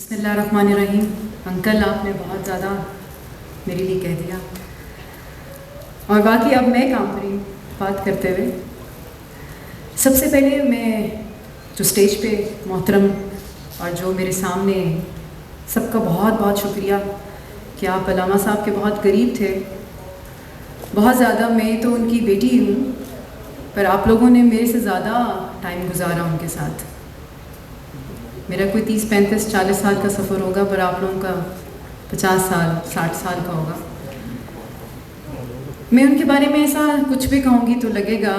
बिस्मिल्लाहिर्रहमानिर्रहीम। अंकल आपने बहुत ज़्यादा मेरे लिए कह दिया और बाकी अब मैं काम करी बात करते हुए। सबसे पहले मैं जो स्टेज पे मोहतरम और जो मेरे सामने सबका बहुत बहुत शुक्रिया कि आप अल्लामा साहब के बहुत करीब थे, बहुत ज़्यादा। मैं तो उनकी बेटी हूँ पर आप लोगों ने मेरे से ज़्यादा टाइम गुजारा उनके साथ। मेरा कोई 30, 35, 40 साल का सफ़र होगा पर आप लोगों का 50 साल 60 साल का होगा। मैं उनके बारे में ऐसा कुछ भी कहूँगी तो लगेगा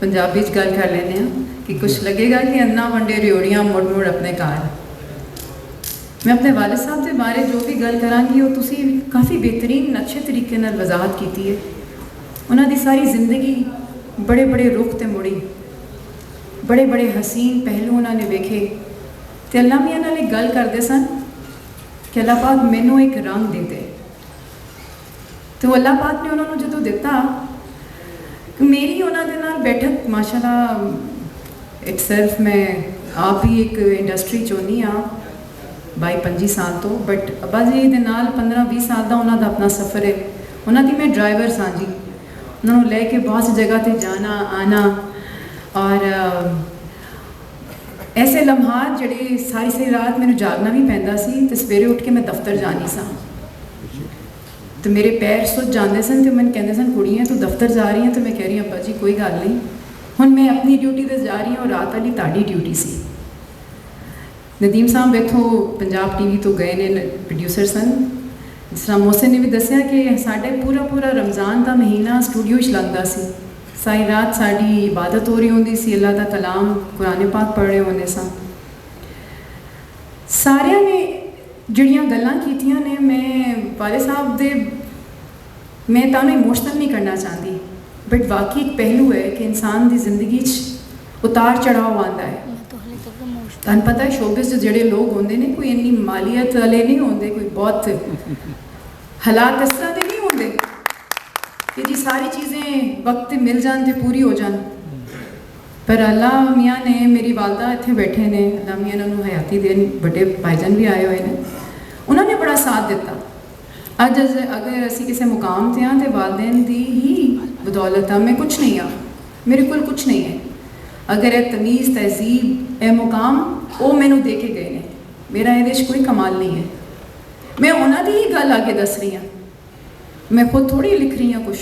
पंजाबी च गल कर लेने कि कुछ लगेगा कि अन्ना वंडे रियोड़ियाँ मुड़ मुड़ अपने कार। मैं अपने वालिद साहब के बारे जो भी गल करांगी वो तुसी काफ़ी बेहतरीन अच्छे तरीके नाल वजाहत की है। उन्होंने सारी जिंदगी बड़े बड़े रुख ते मुड़ी, बड़े बड़े हसीन पहलू उन्होंने वेखे तो अल्लाह मियाँ नाल एक गल करते सन कि अल्लाह पाक मैनू एक रंग दे दे। तो अल्लाह पाक ने उन्होंने जो दिता मेरी उन्होंने नाल बैठक माशाल्लाह इट सेल्फ मैं आप ही एक इंडस्ट्री चोनी हाँ 22-25 साल तो, बट अब्बा जी दे नाल 15-20 साल का उन्होंने अपना सफ़र है। उन्होंने मैं ड्राइवर सा जी, उन्होंने लैके बहुत सी जगह पर जाना आना और ऐसे लम्हात जड़े सारी सारी रात मैंने जागना भी पैंदा सी तो सवेरे उठ के मैं दफ्तर जानी सा तो मेरे पैर सुज जाते सन तो मैंने कहते सन कुड़ियाँ तू दफ्तर जा रही हैं तो मैं कह रही अब्बा जी कोई गल नहीं, हुण मैं अपनी ड्यूटी तो जा रही हूँ और रात वाली ताड़ी ड्यूटी सी। नदीम साहब इत्थों पंजाब टीवी तो गए ने प्रोड्यूसर सन, जिस तरह मोहसिन ने भी दसिया कि साढ़े पूरा रमज़ान का महीना स्टूडियो च लगता सी। सारी रात साड़ी इबादत हो रही होंदी सी, अल्लाह का कलाम कुरान पाक पढ़ रहे होंदे सन। सारिया ने जिहड़ियां गल्लां कीतियां ने मैं वाले साहब दे मैं तानू इमोशनल नहीं करना चाहती बट वाकई एक पहलू है कि इंसान की जिंदगी उतार चढ़ाव आता है। तुहानू पता है शोबिस जोड़े लोग होंगे ने कोई इन्नी मालियत वाले नहीं होंगे, कोई बहुत हालात इस तरह के नहीं होंगे कि जी सारी चीज़ें वक्त मिल जान तो पूरी हो जान। पर अल्लाह मियाँ ने मेरी वालदा इतने बैठे ने, अल्लाह मियाँ उन्होंने हयाती देन, बड़े भाईजान भी आए हुए हैं, उन्होंने बड़ा साथ दिता। अज अगर असी किसी मुकाम से हाँ तो वालदेन की ही बदौलत हाँ, मैं कुछ नहीं हाँ, मेरे को कुछ नहीं है। अगर यह तमीज़ तहजीब ए मुकाम वो मैनू दे के गए ने, मेरा ये कोई कमाल नहीं है। मैं उन्होंने ही गल आगे दस रही हाँ, मैं खुद थोड़ी लिख रही हाँ कुछ,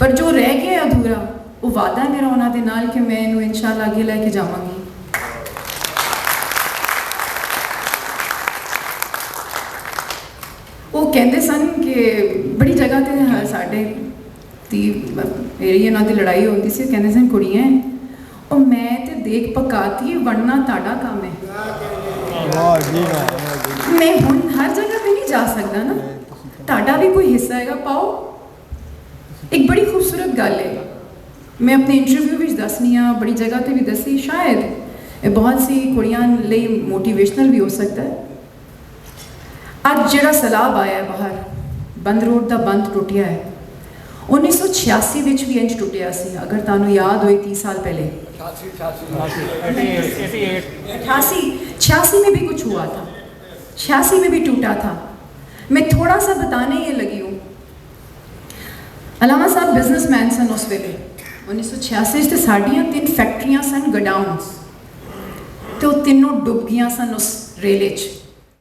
पर जो रह गया अधूरा वो वादा है मेरा उन्होंने नाल कि मैं इनू इंशाअल्लाह आगे लैके जावांगी। वो कहते सन कि बड़ी जगह ते साढ़े एरिए नाल लड़ाई होती सी, कहते सन कुड़ियाँ और मैं तो देख पकाती बनना ताड़ा काम है। मैं हुण हर जगह पे नहीं जा सकता ना, ताड़ा भी कोई हिस्सा है पाओ। एक बड़ी खूबसूरत गल है, मैं अपने इंटरव्यू भी दसनी हाँ, बड़ी जगह पर भी दसी, शायद बहुत सी कुड़ियां लिए मोटिवेशनल भी हो सकता है। अज जिहड़ा सैलाब आया है बाहर, बंद रोड का बंद टुटिया है, 1986 विच भी इंज टुटिया सी, अगर तुहानू याद हो 30 साल पहले 86 में भी कुछ हुआ था, 86 में भी टूटा था। मैं थोड़ा सा बताने ये लगी हूँ, अल्लामा साहब बिजनेसमैन सन उस वेले 1986 तो साड़ियाँ 3 फैक्ट्रियाँ सन गडाउन्स तो तीनों डुब गई सन उस रेले च।